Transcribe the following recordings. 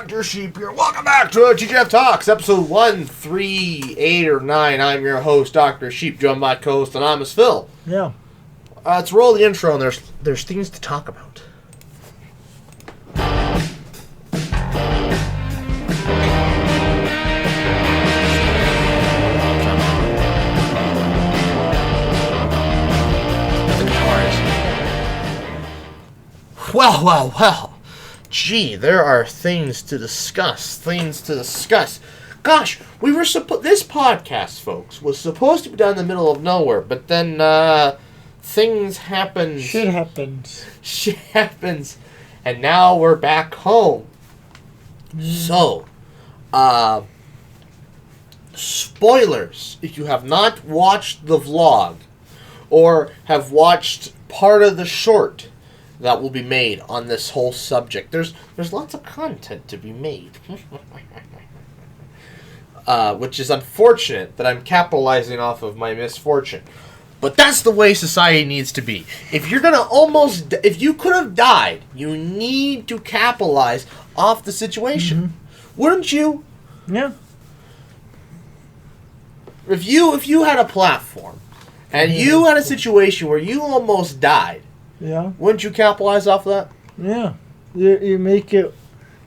Dr. Sheep here. Welcome back to TGIF Talks, episode 138 or 9. I'm your host, Dr. Sheep, joined by co-host Anonymous Phil. Yeah. Let's roll the intro, and there's things to talk about. Well. Gee, there are things to discuss. Gosh, this podcast, folks, was supposed to be done in the middle of nowhere, but then, things happen. Shit happens. And now we're back home. So, spoilers, if you have not watched the vlog, or have watched part of the short that will be made on this whole subject. There's lots of content to be made. Which is unfortunate that I'm capitalizing off of my misfortune. But that's the way society needs to be. If you're gonna if you could have died, you need to capitalize off the situation. Mm-hmm. Wouldn't you? Yeah. If you had a platform, and you had a situation where you almost died, yeah. Wouldn't you capitalize off that? Yeah. You make it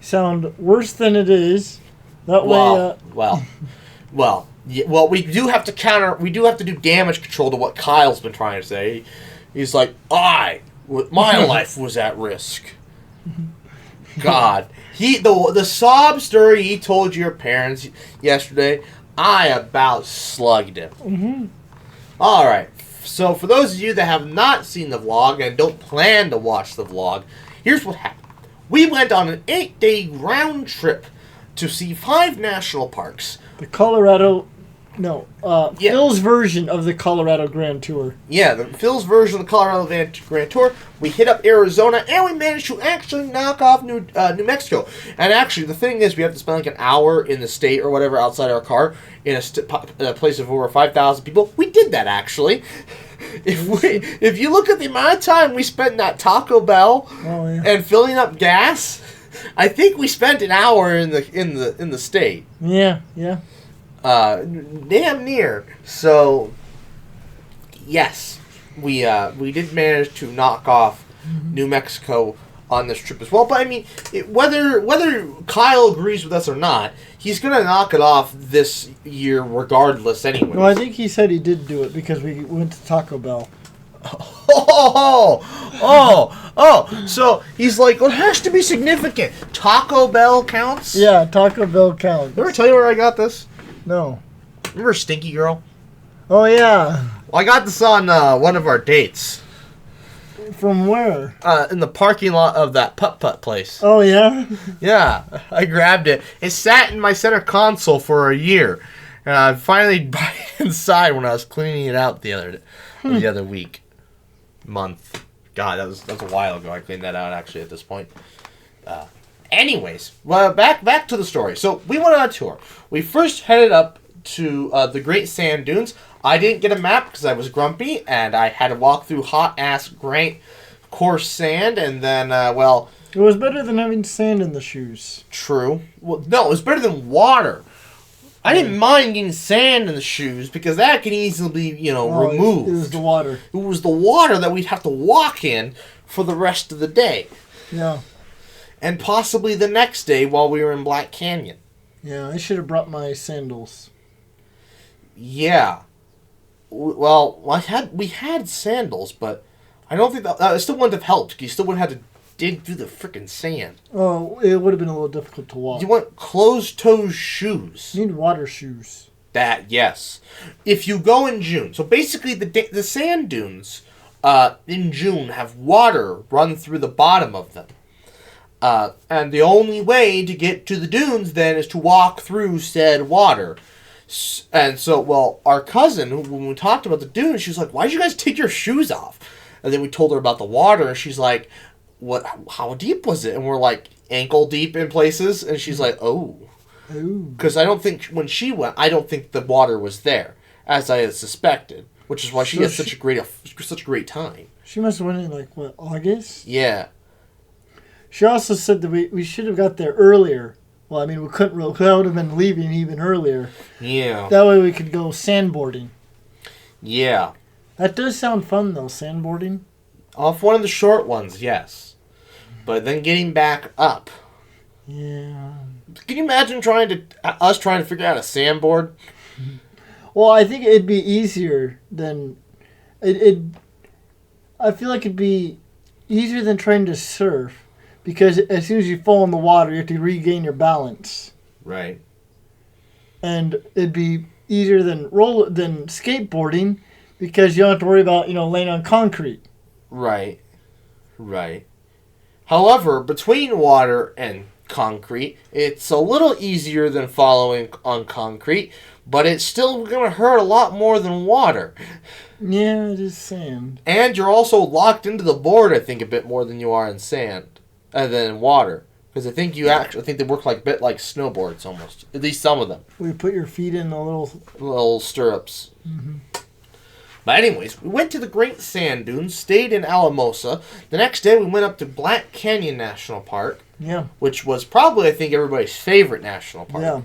sound worse than it is. That way. We do have to counter. We do have to do damage control to what Kyle's been trying to say. He's like, my life was at risk. God, the sob story he told your parents yesterday, I about slugged him. Mm-hmm. All right. So, for those of you that have not seen the vlog and don't plan to watch the vlog, here's what happened. We went on an 8-day round trip to see 5 national parks. Phil's version of the Colorado Grand Tour. Yeah, Phil's version of the Colorado Grand Tour. We hit up Arizona, and we managed to actually knock off New Mexico. And actually, the thing is, we have to spend like an hour in the state or whatever outside our car in a place of over 5,000 people. We did that, actually. If you look at the amount of time we spent in that Taco Bell and filling up gas, I think we spent an hour in the state. Yeah. Damn near. So, yes, we did manage to knock off New Mexico on this trip as well. But I mean, whether Kyle agrees with us or not, he's gonna knock it off this year regardless anyway. Well, I think he said he did do it because we went to Taco Bell. So he's like, well, it has to be significant. Taco Bell counts? Yeah, Taco Bell counts. Did I ever tell you where I got this? No. Remember Stinky Girl? Oh, yeah. Well, I got this on one of our dates. From where? In the parking lot of that putt-putt place. Oh, yeah? Yeah, I grabbed it. It sat in my center console for a year. And I finally brought it inside when I was cleaning it out the other month. God, that was a while ago. I cleaned that out, actually, at this point. Anyways, well, back to the story. So, we went on a tour. We first headed up to the Great Sand Dunes. I didn't get a map because I was grumpy, and I had to walk through hot-ass, great, coarse sand, and then, It was better than having sand in the shoes. True. Well, no, it was better than water. I didn't mind getting sand in the shoes because that can easily be, removed. It was the water. It was the water that we'd have to walk in for the rest of the day. Yeah. And possibly the next day while we were in Black Canyon. Yeah, I should have brought my sandals. Yeah. Well, we had sandals, but I don't think that it still wouldn't have helped. You still would have had to dig through the frickin' sand. Oh, it would have been a little difficult to walk. You want closed-toe shoes. You need water shoes. Yes. If you go in June. So basically, the sand dunes in June have water run through the bottom of them. And the only way to get to the dunes, then, is to walk through said water. And so, our cousin, when we talked about the dunes, she was like, why'd you guys take your shoes off? And then we told her about the water, and she's like, how deep was it? And we're like, ankle deep in places. And she's like, oh. Because I don't think, when she went, I don't think the water was there, as I had suspected. Which is why she had such a great time. She must have went in, August? Yeah. She also said that we should have got there earlier Well, I mean, we couldn't. That would have been leaving even earlier. Yeah. That way we could go sandboarding. Yeah. That does sound fun, though, sandboarding. Off one of the short ones, yes. But then getting back up. Yeah. Can you imagine trying to figure out a sandboard? Well, I think it'd be easier than I feel like it'd be easier than trying to surf, because as soon as you fall in the water, you have to regain your balance, Right. and it'd be easier than skateboarding, because you don't have to worry about laying on concrete. Right. Right. However, between water and concrete, it's a little easier than following on concrete, but it's still going to hurt a lot more than water. Yeah, it is sand. And you're also locked into the board, I think, a bit more than you are in sand, than in water. Because I think they work like snowboards almost. At least some of them. We put your feet in the little stirrups. Mm-hmm. But anyways, we went to the Great Sand Dunes, stayed in Alamosa. The next day we went up to Black Canyon National Park. Yeah. Which was probably, I think, everybody's favorite national park. Yeah.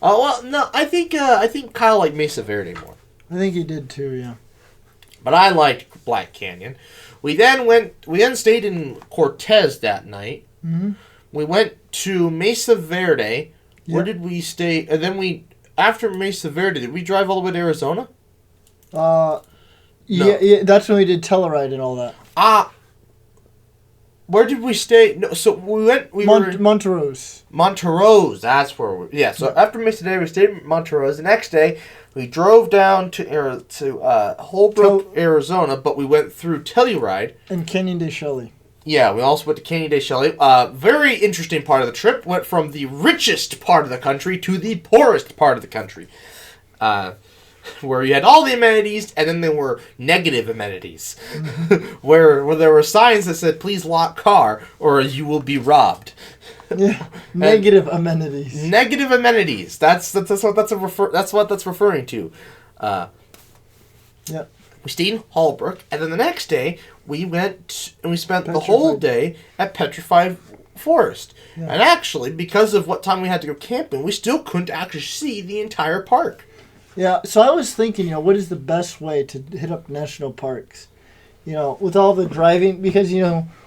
Well, no, I think Kyle liked Mesa Verde more. I think he did too, yeah. But I liked Black Canyon. We then stayed in Cortez that night. Mm-hmm. We went to Mesa Verde. Yeah. Where did we stay? And then after Mesa Verde, did we drive all the way to Arizona? No. Yeah, that's when we did Telluride and all that. Where did we stay? No, so we were Montrose. Montrose, that's where we... Yeah, so after Mesa Verde, we stayed in Montrose. The next day, we drove down to Holbrook, Arizona, but we went through Telluride. And Canyon de Shelly. Yeah, we also went to Canyon de Shelly. Very interesting part of the trip. Went from the richest part of the country to the poorest part of the country. Where you had all the amenities, and then there were negative amenities. where there were signs that said, please lock car, or you will be robbed. Yeah, negative amenities. Negative amenities. That's what that's referring to. Yep. We stayed in Holbrook, and then the next day, we went and we spent the whole day at Petrified Forest. Yeah. And actually, because of what time we had to go camping, we still couldn't actually see the entire park. Yeah, so I was thinking, what is the best way to hit up national parks? With all the driving, because,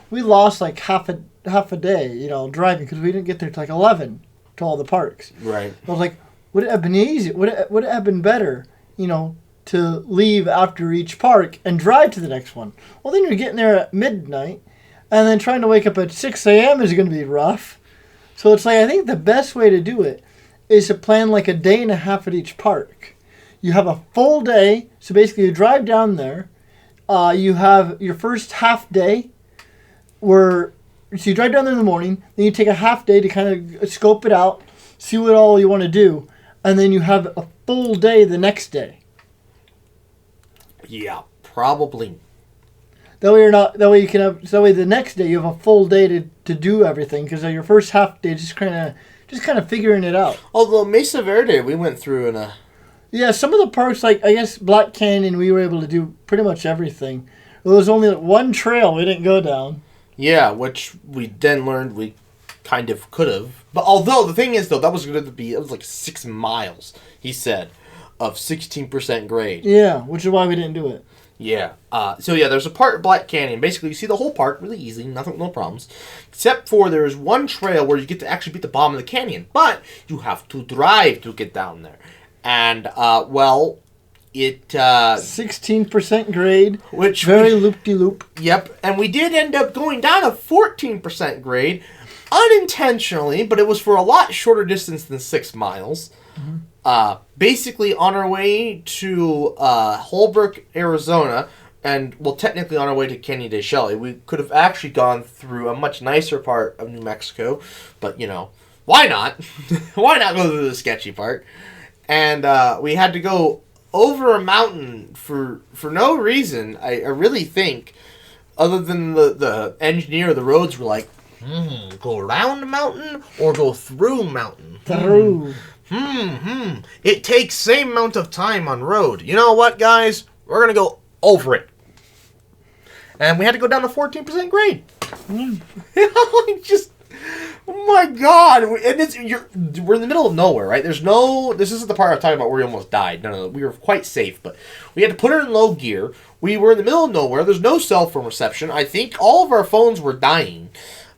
we lost like half a day, driving, because we didn't get there till like 11 to all the parks. Right. I was like, would it have been easy? Would it have been better, to leave after each park and drive to the next one? Well, then you're getting there at midnight, and then trying to wake up at 6 a.m. is going to be rough. So it's like, I think the best way to do it is to plan like a day and a half at each park. You have a full day, so basically you drive down there. You have your first half day, so you drive down there in the morning, then you take a half day to kind of scope it out, see what all you want to do, and then you have a full day the next day. Yeah, probably. That way the next day you have a full day to do everything, because your first half day just kind of figuring it out. Although Mesa Verde, we went through in a... Yeah, some of the parks, like, I guess Black Canyon, we were able to do pretty much everything. There was only one trail we didn't go down. Yeah, which we then learned we kind of could have. But although, the thing is, though, it was like 6 miles, he said, of 16% grade. Yeah, which is why we didn't do it. Yeah. There's a part of Black Canyon. Basically, you see the whole park really easily, no problems. Except for there is one trail where you get to actually beat the bottom of the canyon. But you have to drive to get down there. And, it... 16% grade. Which very loop-de-loop. Yep. And we did end up going down a 14% grade, unintentionally, but it was for a lot shorter distance than 6 miles. Mm-hmm. Basically on our way to Holbrook, Arizona, and, technically on our way to Canyon de Shelly. We could have actually gone through a much nicer part of New Mexico, but, why not? Why not go through the sketchy part? And we had to go over a mountain for no reason, I really think, other than the engineer of the roads were like, go around the mountain or go through mountain? Through. It takes same amount of time on road. You know what, guys? We're going to go over it. And we had to go down to 14% grade. Oh my God! And we're in the middle of nowhere, right? There's no. This isn't the part I'm talking about where we almost died. No. We were quite safe, but we had to put her in low gear. We were in the middle of nowhere. There's no cell phone reception. I think all of our phones were dying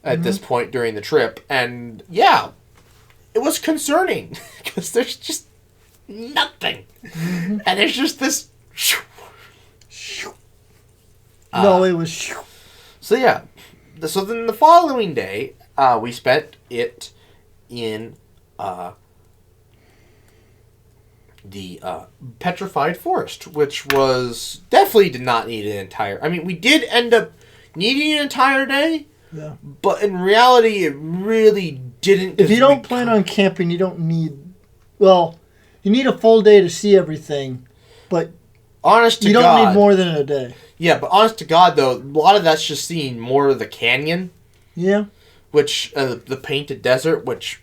at this point during the trip, and yeah, it was concerning because there's just nothing, and there's just this. No, it was. So yeah, so then the following day, we spent it in the petrified forest, which was definitely did not need an entire. I mean, we did end up needing an entire day. Yeah. But in reality, it really didn't. If you don't plan on camping, you don't need. Well, you need a full day to see everything, but honest to you don't God, need more than a day. Yeah, but honest to God, though, a lot of that's just seeing more of the canyon. Yeah. Which the painted desert, which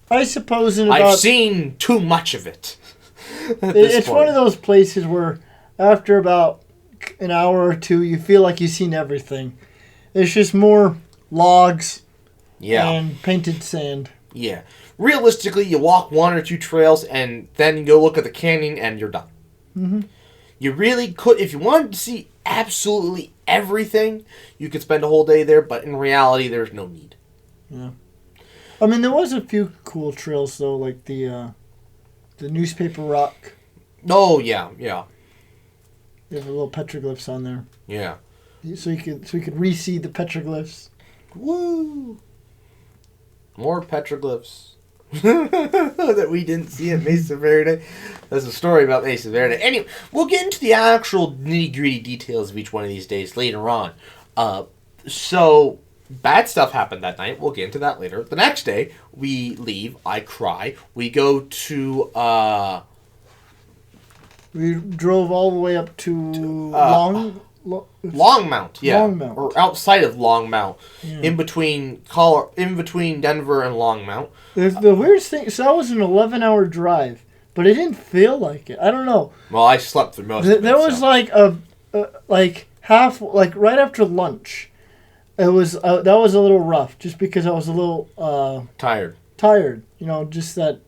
I suppose I've seen too much of it. It's one of those places where after about an hour or two, you feel like you've seen everything. It's just more logs and painted sand. Yeah. Realistically, you walk one or two trails and then you go look at the canyon and you're done. Mm-hmm. You really could, if you wanted to see absolutely everything, you could spend a whole day there, but in reality, there's no need. Yeah. I mean, there was a few cool trails, though, like the newspaper rock. Oh, yeah, yeah. They have little petroglyphs on there. Yeah. So we could re-see the petroglyphs. Woo! More petroglyphs that we didn't see at Mesa Verde. There's a story about Mesa Verde. Anyway, we'll get into the actual nitty-gritty details of each one of these days later on. So, bad stuff happened that night. We'll get into that later. The next day, we leave. I cry. We go to... We drove all the way up to Longmount, yeah, Longmount. Or outside of Longmount, yeah. in between Denver and Longmount. The weirdest thing, so that was an 11-hour drive, but it didn't feel like it. I don't know. Well, I slept through most of it. There was like right after lunch. It was that was a little rough, just because I was a little tired. You know, just that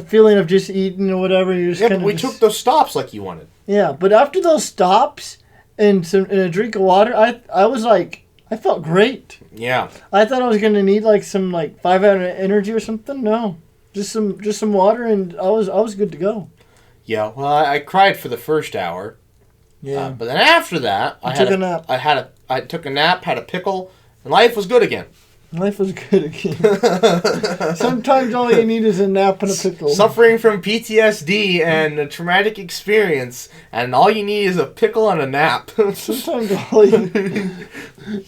feeling of just eating or whatever. You just but we took those stops like you wanted. Yeah, but after those stops and a drink of water, I was like, I felt great. Yeah. I thought I was gonna need like some 5-hour energy or something. No, just some water, and I was good to go. Yeah. Well, I cried for the first hour. Yeah. But then after that, I took a nap. I took a nap, had a pickle, and life was good again. Life was good again. Sometimes all you need is a nap and a pickle. Suffering from PTSD and a traumatic experience, and all you need is a pickle and a nap. Sometimes all you...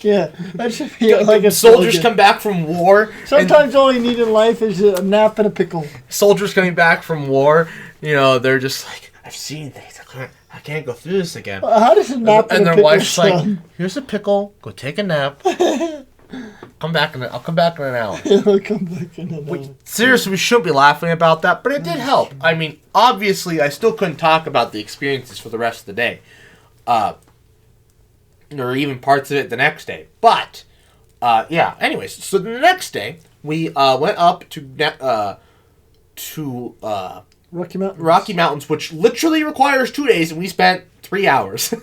Yeah, that should be like a soldiers come back from war. Sometimes all you need in life is a nap and a pickle. Soldiers coming back from war, they're just like, I've seen things. I can't go through this again. How does a nap and a pickle their wife's sound? like, here's a pickle, go take a nap. I'll come back in an hour. I'll come back in an hour. Seriously, we shouldn't be laughing about that, but it did help. I mean, obviously, I still couldn't talk about the experiences for the rest of the day. Or even parts of it the next day. But, yeah, anyways, so the next day, we went up to Rocky Mountains, which literally requires 2 days, and we spent 3 hours.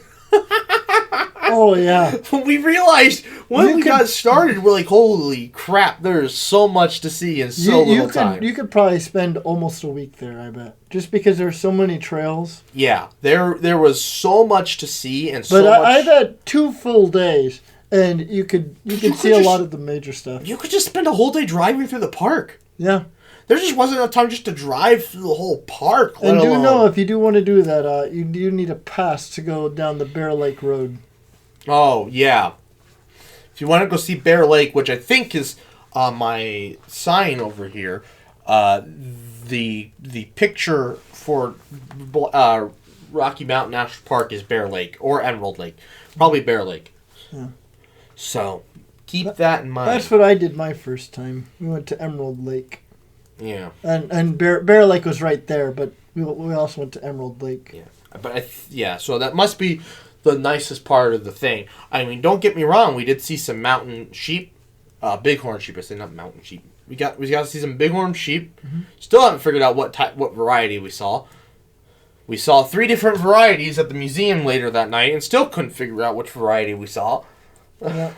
Oh, yeah. We realized when we got started, we're like, holy crap, there's so much to see in so little time. You could probably spend almost a week there, I bet. Just because there's so many trails. Yeah, there was so much to see and but I've had 2 full days, and you could see a lot of the major stuff. You could just spend a whole day driving through the park. Yeah. There just wasn't enough time just to drive through the whole park. And if you do want to do that, you do need a pass to go down the Bear Lake Road. Oh, yeah. If you want to go see Bear Lake, which I think is on my sign over here, the picture for Rocky Mountain National Park is Bear Lake or Emerald Lake. Probably Bear Lake. Yeah. So, keep that in mind. That's what I did my first time. We went to Emerald Lake. Yeah. And Bear Lake was right there, but we also went to Emerald Lake. Yeah. But so that must be the nicest part of the thing. I mean, don't get me wrong, we did see some mountain sheep Bighorn sheep. I say not mountain sheep. We got to see some bighorn sheep. Mm-hmm. Still haven't figured out what variety we saw. We saw 3 different varieties at the museum later that night, and still couldn't figure out which variety we saw. Yeah.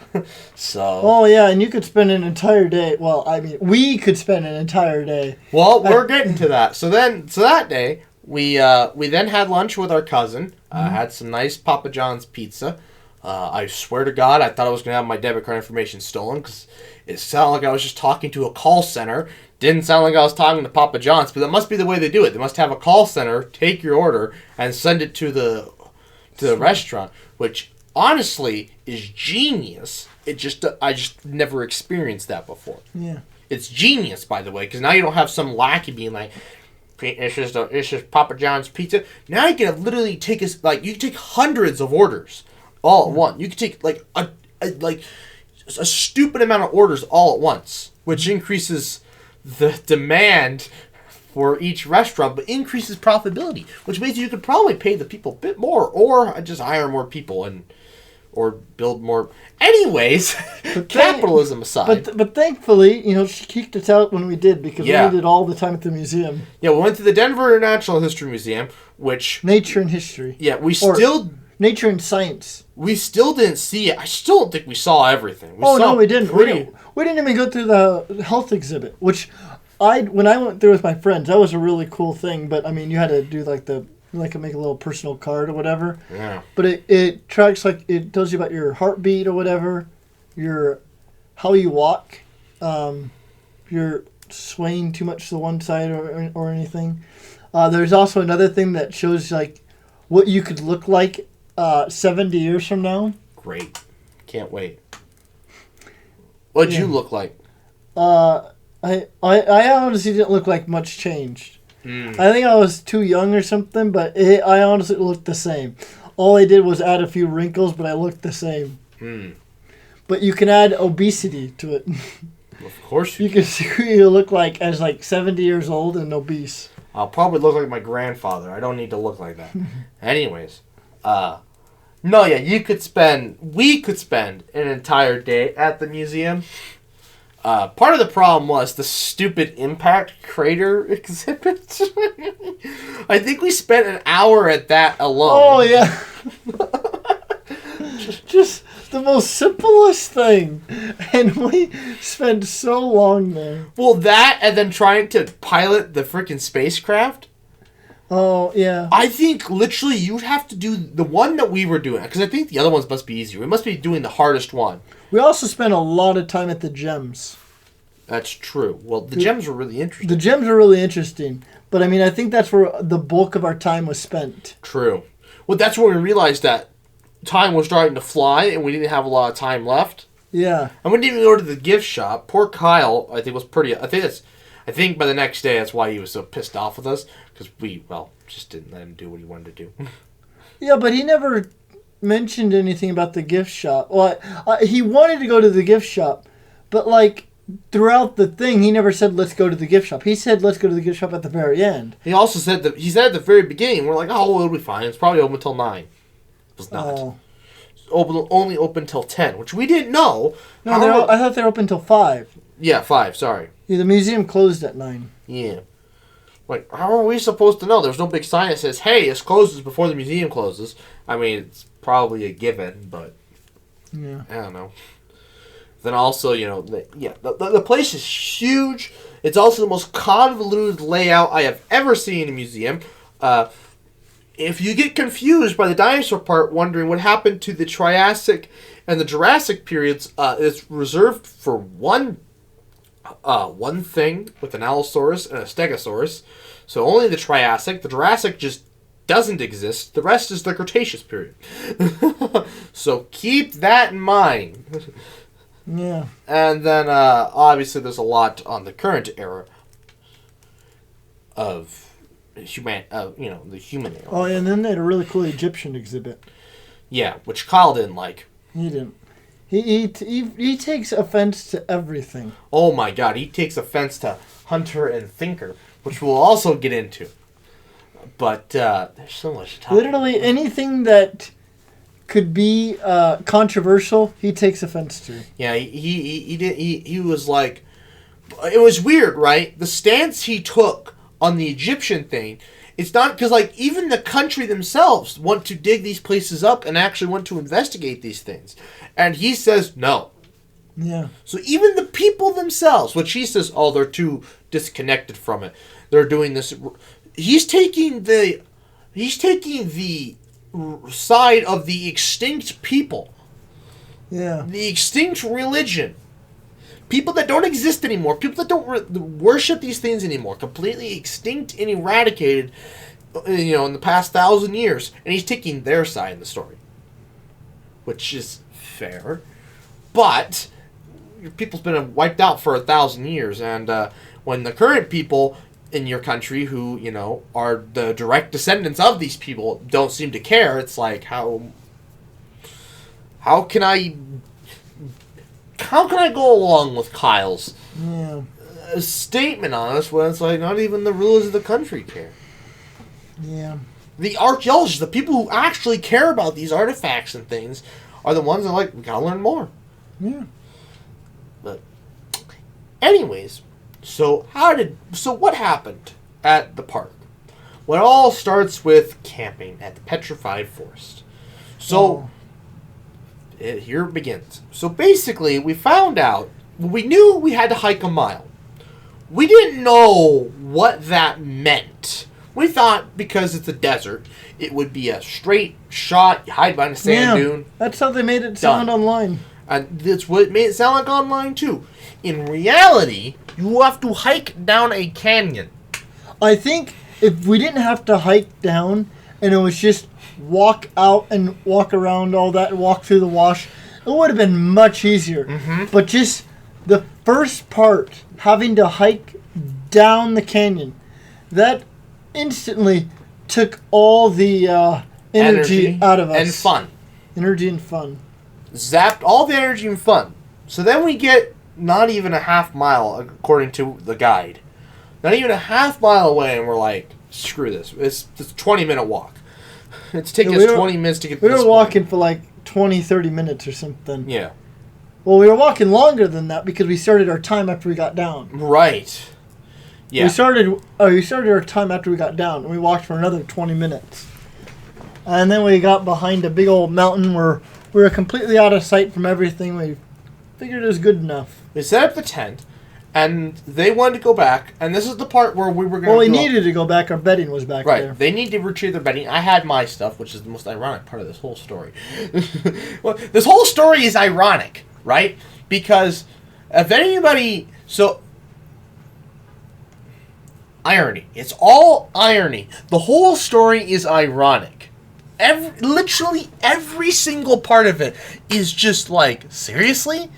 So. Oh yeah, and you could spend an entire day. Well, I mean, we could spend an entire day. Well, we're getting to that. So that day we then had lunch with our cousin. Had some nice Papa John's pizza. I swear to God, I thought I was gonna have my debit card information stolen because it sounded like I was just talking to a call center. Didn't sound like I was talking to Papa John's, but that must be the way they do it. They must have a call center take your order and send it to the restaurant, which honestly is genius. I just never experienced that before. Yeah, it's genius, by the way, because now you don't have some lackey being like, it's just Papa John's pizza. Now you can literally take you can take hundreds of orders all at once. You can take like a stupid amount of orders all at once, which increases the demand for each restaurant, but increases profitability, which means you could probably pay the people a bit more, or just hire more people or build more. Anyways, capitalism aside. But thankfully, she kicked us out when we did, because we did all the time at the museum. Yeah, we went to the Denver Natural History Museum, which... Nature and History. Yeah, Nature and Science. We still didn't see it. I still don't think we saw everything. No, we didn't. We didn't even go through the health exhibit, which when I went through with my friends, that was a really cool thing. But I mean, you had to do make a little personal card or whatever. Yeah. But it tracks, it tells you about your heartbeat or whatever, how you walk, you're swaying too much to one side or anything. There's also another thing that shows what you could look like 70 years from now. Great. Can't wait. What'd you look like? I honestly didn't look like much changed. I think I was too young or something, but I honestly looked the same. All I did was add a few wrinkles, but I looked the same. But you can add obesity to it. Of course you can see who you look like as 70 years old and obese. I'll probably look like my grandfather. I don't need to look like that. Anyways, no, yeah, we could spend an entire day at the museum. Part of the problem was the stupid impact crater exhibit. I think we spent an hour at that alone. Oh, yeah. Just the most simplest thing. And we spent so long there. Well, that and then trying to pilot the freaking spacecraft. Oh, yeah. I think literally you'd have to do the one that we were doing, because I think the other ones must be easier. We must be doing the hardest one. We also spent a lot of time at the gems. That's true. Well, the gems were really interesting. The gems were really interesting. But, I mean, I think that's where the bulk of our time was spent. True. Well, that's when we realized that time was starting to fly and we didn't have a lot of time left. Yeah. And we didn't even go to the gift shop. Poor Kyle, I think, was pretty... I think by the next day, that's why he was so pissed off with us. Because we, just didn't let him do what he wanted to do. Yeah, but he never mentioned anything about the gift shop. Well, he wanted to go to the gift shop. But, throughout the thing, he never said, let's go to the gift shop. He said, let's go to the gift shop at the very end. He also said at the very beginning, we're like, it'll be fine. It's probably open until 9. It was not. Oh. It's only open till 10, which we didn't know. No, I thought they were open till 5. Yeah, 5, sorry. Yeah, the museum closed at 9. Yeah. How are we supposed to know? There's no big sign that says, hey, it closes before the museum closes. I mean, it's probably a given, but yeah, I don't know. Then also, the place is huge. It's also the most convoluted layout I have ever seen in a museum. If you get confused by the dinosaur part, wondering what happened to the Triassic and the Jurassic periods, it's reserved for one thing with an Allosaurus and a Stegosaurus. So only the Triassic. The Jurassic just doesn't exist. The rest is the Cretaceous period. So keep that in mind. Yeah. And then, obviously, there's a lot on the current era of the human era. Oh, and then they had a really cool Egyptian exhibit. Yeah, which Kyle didn't like. He didn't. He takes offense to everything. Oh my God, he takes offense to Hunter and Thinker, which we'll also get into. But there's so much to talk Literally anything that could be controversial, he takes offense to. Yeah, he was like, it was weird, right? The stance he took on the Egyptian thing, it's not because like even the country themselves want to dig these places up and actually want to investigate these things, and he says no. Yeah. So even the people themselves, which he says, oh, they're too disconnected from it. They're doing this. He's taking the side of the extinct people. Yeah. The extinct religion. People that don't exist anymore. People that don't worship these things anymore. Completely extinct and eradicated, in the past 1,000 years. And he's taking their side in the story. Which is fair. But your people's been wiped out for 1,000 years. And when the current people in your country who, are the direct descendants of these people don't seem to care, it's like, how can I go along with Kyle's statement on us when it's like not even the rulers of the country care? Yeah. The archaeologists, the people who actually care about these artifacts and things, are the ones that are like, we gotta learn more. Yeah. But anyways, so what happened at the park? Well, it all starts with camping at the Petrified Forest. So here it begins. So basically, we found out, we knew we had to hike a mile. We didn't know what that meant. We thought because it's a desert, it would be a straight shot, you hide behind a sand dune. That's how they made it sound online. And that's what it made it sound like online, too. In reality, you have to hike down a canyon. I think if we didn't have to hike down and it was just walk out and walk around all that and walk through the wash, it would have been much easier. Mm-hmm. But just the first part, having to hike down the canyon, that instantly took all the energy out of us. And fun. Energy and fun. Zapped all the energy and fun. So then we get not even a half mile, according to the guide. Not even a half mile away, and we're like, screw this. It's a 20-minute walk. It's taking us 20 minutes to get to this We were walking for like 20, 30 minutes or something. Yeah. Well, we were walking longer than that because we started our time after we got down. Right. Yeah. We started our time after we got down, and we walked for another 20 minutes. And then we got behind a big old mountain where we were completely out of sight from everything. We figured it was good enough. We set up the tent, and they wanted to go back, and this is the part where we were going to we needed to go back. Our bedding was back there. Right. They need to retrieve their bedding. I had my stuff, which is the most ironic part of this whole story. Well, this whole story is ironic, right? Because if anybody... So... Irony. It's all irony. The whole story is ironic. Literally every single part of it is just like, seriously?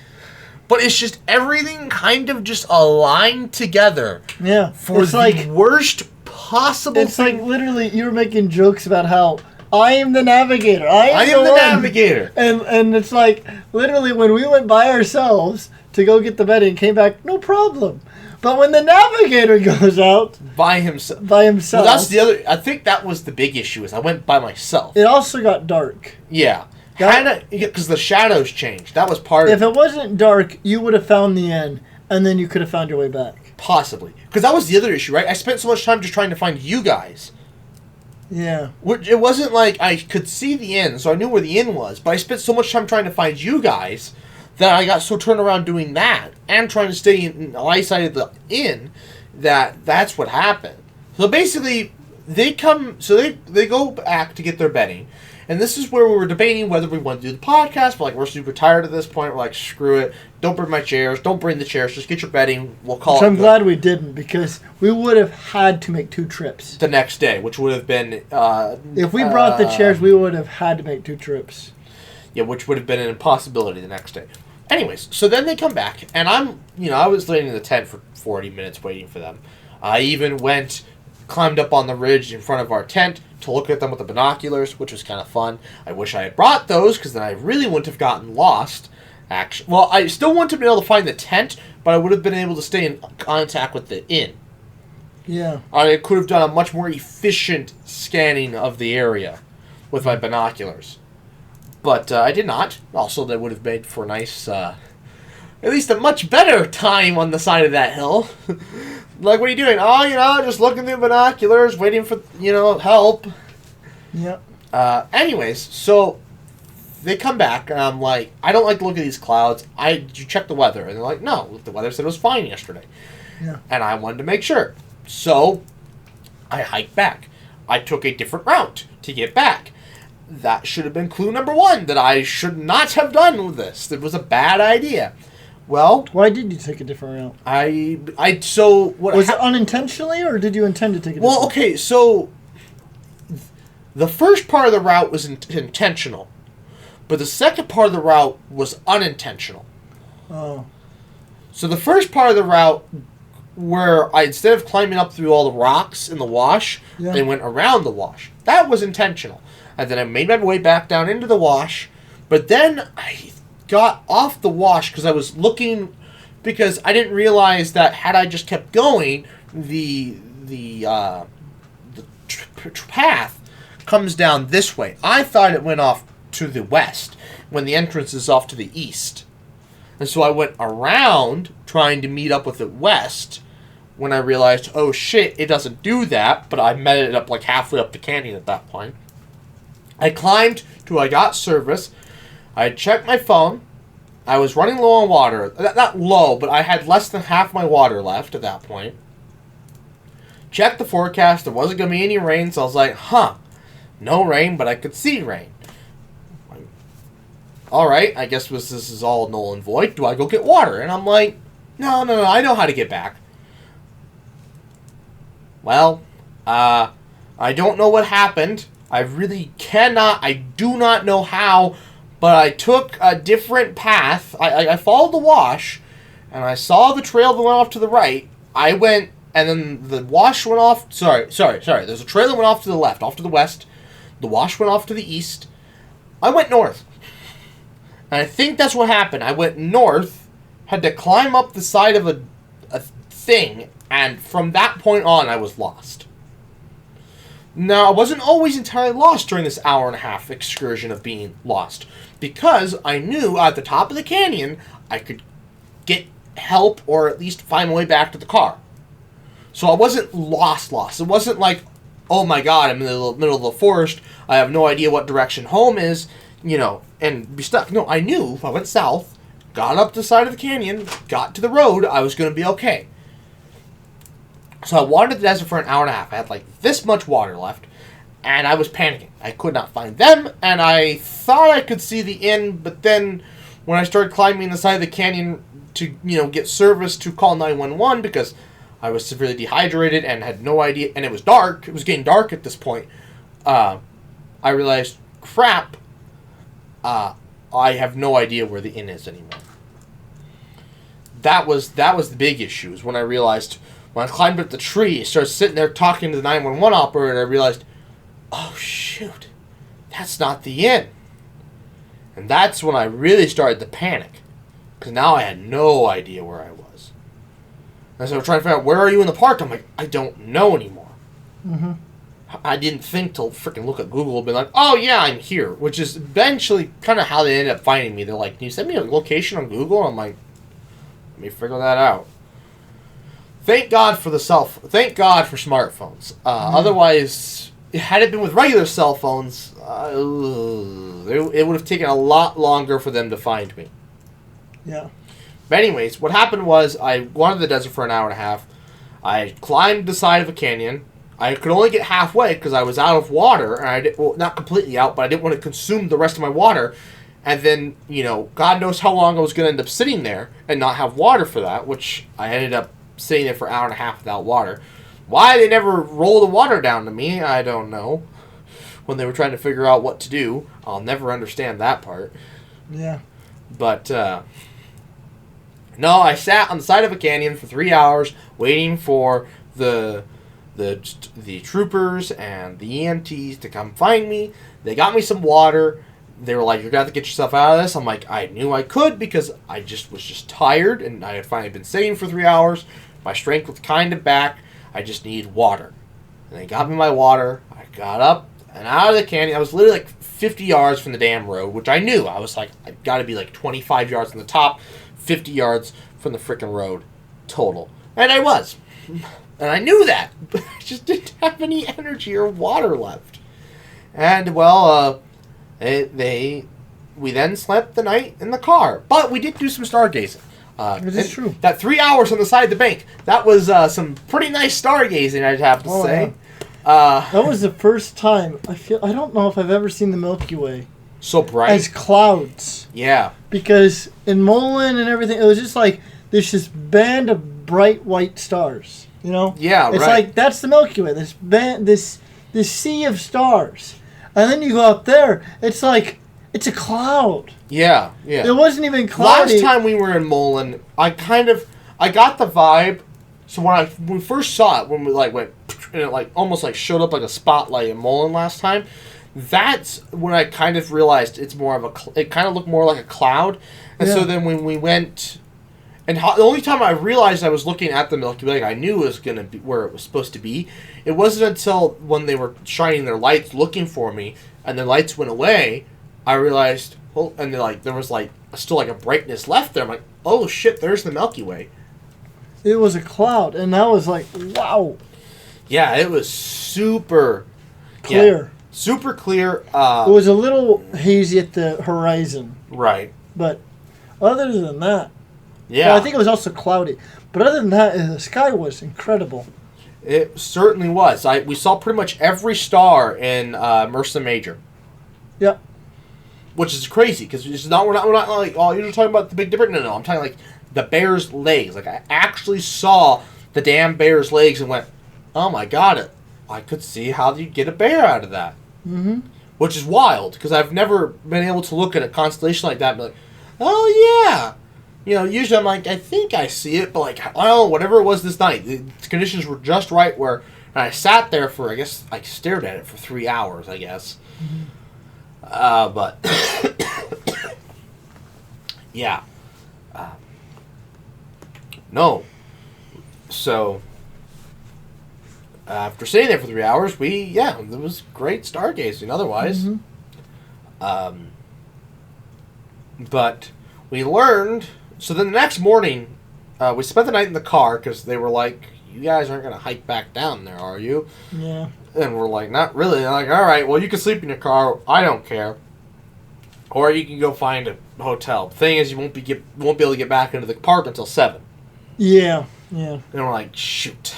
But it's just everything kind of just aligned together. Yeah. For the worst possible It's like literally you were making jokes about how I am the navigator. I am the navigator. And it's like literally when we went by ourselves to go get the bedding and came back, no problem. But when the navigator goes out by himself, well, that's the other. I think that was the big issue. Is I went by myself. It also got dark. Yeah, because the shadows changed. That was part of it. If it wasn't dark, you would have found the end, and then you could have found your way back. Possibly, because that was the other issue, right? I spent so much time just trying to find you guys. Yeah. It wasn't like I could see the inn, so I knew where the inn was. But I spent so much time trying to find you guys that I got so turned around doing that and trying to stay in eyesight of the inn that's what happened. So basically, they go back to get their bedding. And this is where we were debating whether we want to do the podcast. But we're super tired at this point. We're like, screw it. Don't bring my chairs. Don't bring the chairs. Just get your bedding. We'll call it. I'm glad we didn't, because we would have had to make 2 trips. The next day, which would have been... if we brought the chairs, we would have had to make 2 trips. Yeah, which would have been an impossibility the next day. Anyways, so then they come back, and I was laying in the tent for 40 minutes waiting for them. I even climbed up on the ridge in front of our tent to look at them with the binoculars, which was kind of fun. I wish I had brought those, because then I really wouldn't have gotten lost. Actually, well, I still wouldn't have been able to find the tent, but I would have been able to stay in contact with the inn. Yeah. I could have done a much more efficient scanning of the area with my binoculars. But I did not. Also, that would have made for a nice, at least a much better time on the side of that hill. Like, what are you doing? Oh, just looking through binoculars, waiting for, help. Yep. Anyways, so they come back, and I'm like, I don't like to look at these clouds. Did you check the weather? And they're like, no, the weather said it was fine yesterday. Yeah. And I wanted to make sure. So I hiked back. I took a different route to get back. That should have been clue number 1, that I should not have done with this. It was a bad idea. Well, why did you take a different route? So what was it unintentionally, or did you intend to take a different route? Well, okay, so the first part of the route was intentional, but the second part of the route was unintentional. Oh. So the first part of the route, where I, instead of climbing up through all the rocks in the wash, they went around the wash. That was intentional. And then I made my way back down into the wash, but then I got off the wash because I was looking, because I didn't realize that had I just kept going, the path comes down this way. I thought it went off to the west when the entrance is off to the east. And so I went around trying to meet up with it west when I realized, oh shit, it doesn't do that, but I met it up like halfway up the canyon at that point. I climbed till I got service. I checked my phone. I was running low on water. Not low, but I had less than half my water left at that point. Checked the forecast. There wasn't going to be any rain, so I was like, no rain, but I could see rain. Alright, I guess this is all null and void. Do I go get water? And I'm like, no, I know how to get back. Well, I don't know what happened. I do not know how, but I took a different path. I followed the wash, and I saw the trail that went off to the right. I went, and then the wash went off. Sorry. There's a trail that went off to the left, off to the west. The wash went off to the east. I went north. And I think that's what happened. I went north, had to climb up the side of a thing, and from that point on, I was lost. Now, I wasn't always entirely lost during this hour-and-a-half excursion of being lost, because I knew at the top of the canyon I could get help or at least find my way back to the car. So I wasn't lost. It wasn't like, oh my god, I'm in the middle of the forest, I have no idea what direction home is, and be stuck. No, I knew if I went south, got up the side of the canyon, got to the road, I was going to be okay. So I wandered the desert for an hour and a half. I had like this much water left, and I was panicking. I could not find them, and I thought I could see the inn, but then when I started climbing the side of the canyon to, get service to call 911 because I was severely dehydrated and had no idea, and it was dark. It was getting dark at this point. I realized, crap, I have no idea where the inn is anymore. That was the big issue, is when I realized, when I climbed up the tree, I started sitting there talking to the 911 operator, and I realized, oh shoot, that's not the inn. And that's when I really started to panic, because now I had no idea where I was. And so I was trying to figure out, where are you in the park? I'm like, I don't know anymore. Mm-hmm. I didn't think to freaking look at Google and be like, oh yeah, I'm here, which is eventually kind of how they ended up finding me. They're like, can you send me a location on Google? And I'm like, let me figure that out. Thank God for smartphones. Otherwise, had it been with regular cell phones, it would have taken a lot longer for them to find me. Yeah. But anyways, what happened was I wandered the desert for an hour and a half. I climbed the side of a canyon. I could only get halfway because I was out of water, and not completely out, but I didn't want to consume the rest of my water. And then, God knows how long I was going to end up sitting there and not have water for that, which I ended up sitting there for an hour and a half without water. Why they never rolled the water down to me, I don't know. When they were trying to figure out what to do, I'll never understand that part. Yeah. But, no, I sat on the side of a canyon for 3 hours waiting for the troopers and the EMTs to come find me. They got me some water. They were like, you're going to have to get yourself out of this. I'm like, I knew I could because I was just tired, and I had finally been sitting for 3 hours. My strength was kind of back. I just needed water. And they got me my water. I got up and out of the canyon. I was literally like 50 yards from the damn road, which I knew. I was like, I've got to be like 25 yards from the top, 50 yards from the frickin' road total. And I was. And I knew that. But I just didn't have any energy or water left. And, well, we then slept the night in the car. But we did do some stargazing. This is true. That 3 hours on the side of the bank, that was some pretty nice stargazing, I'd have to say. Yeah. That was the first time I don't know if I've ever seen the Milky Way so bright as clouds. Yeah. Because in Mullen and everything, it was just like there's this band of bright white stars. You know? Yeah, it's like that's the Milky Way. This band, this sea of stars, and then you go up there. It's like it's a cloud. Yeah. It wasn't even cloudy. Last time we were in Mullen, I got the vibe. So when we first saw it, when we like went and it like almost like showed up like a spotlight in Mullen last time, that's when I kind of realized it's more of it kind of looked more like a cloud. And so then when we went, and the only time I realized I was looking at the Milky Way, like I knew it was gonna be where it was supposed to be. It wasn't until when they were shining their lights looking for me, and the lights went away, I realized. Well, and there was like still like a brightness left there. I'm like, oh shit, there's the Milky Way. It was a cloud, and that was like, wow. Yeah, it was super clear. Yeah, super clear. It was a little hazy at the horizon. Right. But other than that, yeah, I think it was also cloudy. But other than that, the sky was incredible. It certainly was. We saw pretty much every star in Mursa Major. Yep. Which is crazy because we're not like, oh, you're talking about the Big Dipper. No, I'm talking like the bear's legs. Like I actually saw the damn bear's legs and went, oh my god, I could see how you get a bear out of that. Mm-hmm. Which is wild because I've never been able to look at a constellation like that and be like, oh yeah. You know, usually I'm like, I think I see it, but like, I don't know, whatever it was this night, the conditions were just right where, and I sat there for, I guess, I stared at it for 3 hours, I guess. Mm-hmm. But, yeah. No. So, after sitting there for 3 hours, it was great stargazing otherwise. Mm-hmm. But we learned, so then the next morning, we spent the night in the car because they were like, you guys aren't going to hike back down there, are you? Yeah. And we're like, not really. They're like, all right, well, you can sleep in your car. I don't care. Or you can go find a hotel. The thing is, you won't be able to get back into the park until 7. Yeah. And we're like, shoot.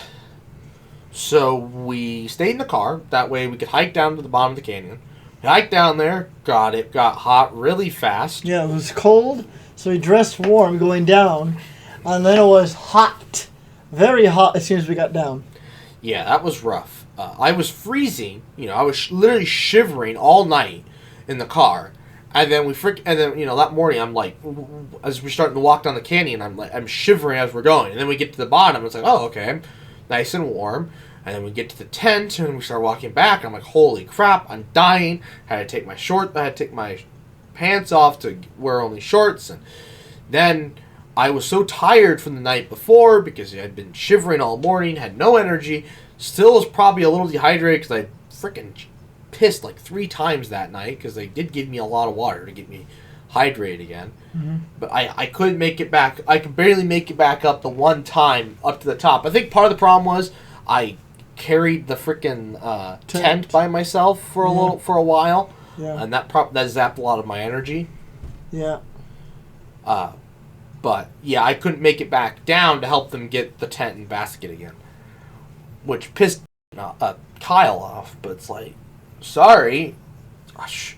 So we stayed in the car. That way we could hike down to the bottom of the canyon. We hiked down there. It got hot really fast. Yeah, it was cold, so we dressed warm going down. And then it was hot. Very hot as soon as we got down. Yeah, that was rough. I was freezing. You know, I was literally shivering all night in the car. And then that morning, I'm like, as we're starting to walk down the canyon, I'm shivering as we're going. And then we get to the bottom. It's like, oh, okay, I'm nice and warm. And then we get to the tent, and we start walking back. And I'm like, holy crap, I'm dying. I had to take my pants off to wear only shorts. And then I was so tired from the night before because I had been shivering all morning, had no energy. Still was probably a little dehydrated because I freaking pissed like 3 times that night because they did give me a lot of water to get me hydrated again. Mm-hmm. But I couldn't make it back. I could barely make it back up the one time up to the top. I think part of the problem was I carried the freaking tent by myself for a while. Yeah. And that zapped a lot of my energy. Yeah. But yeah, I couldn't make it back down to help them get the tent and basket again, which pissed Kyle off. But it's like, sorry, gosh,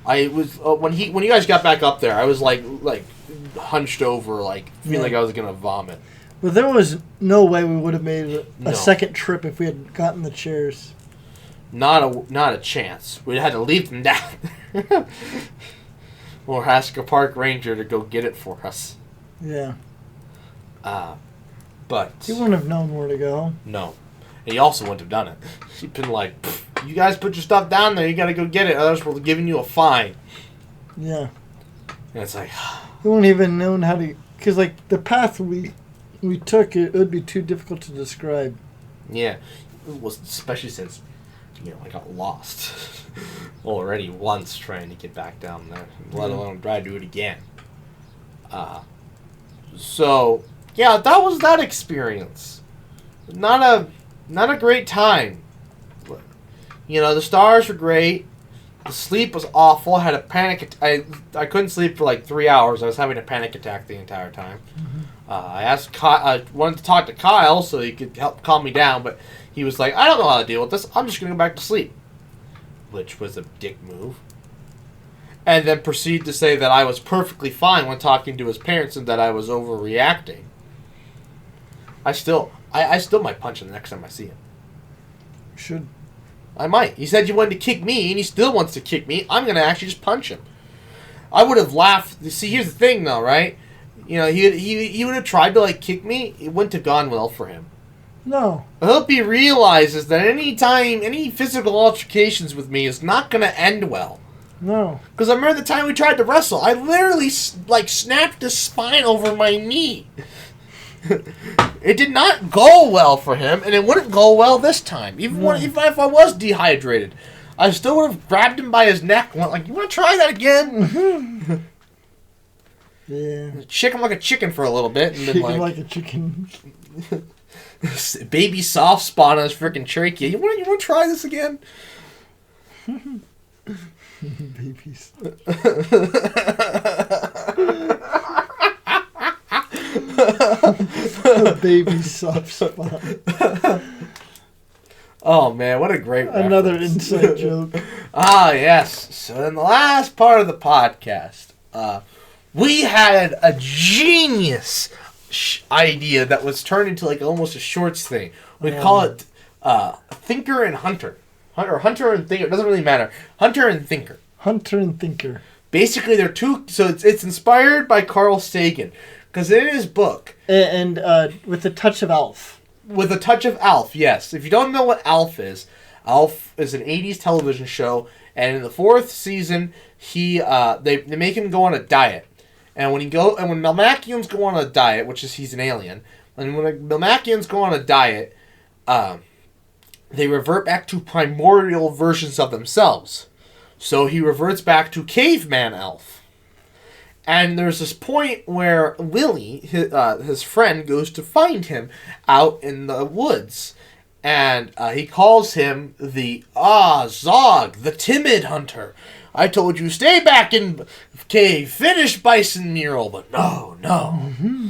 I was when you guys got back up there, I was like hunched over, like feeling like I was gonna vomit. But there was no way we would have made a second trip if we had gotten the chairs. Not a chance. We'd had to leave them down there. Or ask a park ranger to go get it for us. Yeah. But he wouldn't have known where to go. No. And he also wouldn't have done it. He'd been like, you guys put your stuff down there, you gotta go get it, otherwise we're giving you a fine. Yeah. And it's like... he wouldn't even known how to... Because, like, the path we took, it would be too difficult to describe. Yeah. It was, especially since I got lost already once trying to get back down there, let alone try to do it again. So yeah, that was that experience. Not a great time. The stars were great. The sleep was awful. I had a panic. I couldn't sleep for like 3 hours. I was having a panic attack the entire time. I wanted to talk to Kyle so he could help calm me down, but he was like, I don't know how to deal with this. I'm just going to go back to sleep. Which was a dick move. And then proceed to say that I was perfectly fine when talking to his parents and that I was overreacting. I still might punch him the next time I see him. You should. I might. He said you wanted to kick me, and he still wants to kick me. I'm going to actually just punch him. I would have laughed. See, here's the thing, though, right? He would have tried to, like, kick me. It wouldn't have gone well for him. No. I hope he realizes that any physical altercations with me is not going to end well. No. Because I remember the time we tried to wrestle, I literally, snapped his spine over my knee. It did not go well for him, and it wouldn't go well this time. Even if I was dehydrated, I still would have grabbed him by his neck and went like, you want to try that again? Yeah. Shake him like a chicken for a little bit. And Shake him like a chicken. Baby soft spot on his freaking trachea. You want to try this again? Babies. Baby soft spot. Oh man, what a great reference. Another inside joke. Ah yes. So in the last part of the podcast, we had a genius idea that was turned into like almost a shorts thing. We call it Thinker and Hunter. Hunter and Thinker. It doesn't really matter. Hunter and Thinker. Hunter and Thinker. Basically, they're two. So it's inspired by Carl Sagan. Because in his book... And with a touch of Alf. With a touch of Alf, yes. If you don't know what Alf is an 80s television show, and in the 4th season, they make him go on a diet. And when Melmacians go on a diet, which is he's an alien, and when Melmacians go on a diet, they revert back to primordial versions of themselves. So he reverts back to caveman Alf. And there's this point where Willie, his friend, goes to find him out in the woods. And he calls him Zog, the timid hunter. I told you, stay back in cave, finish bison mural, but no. Mm-hmm.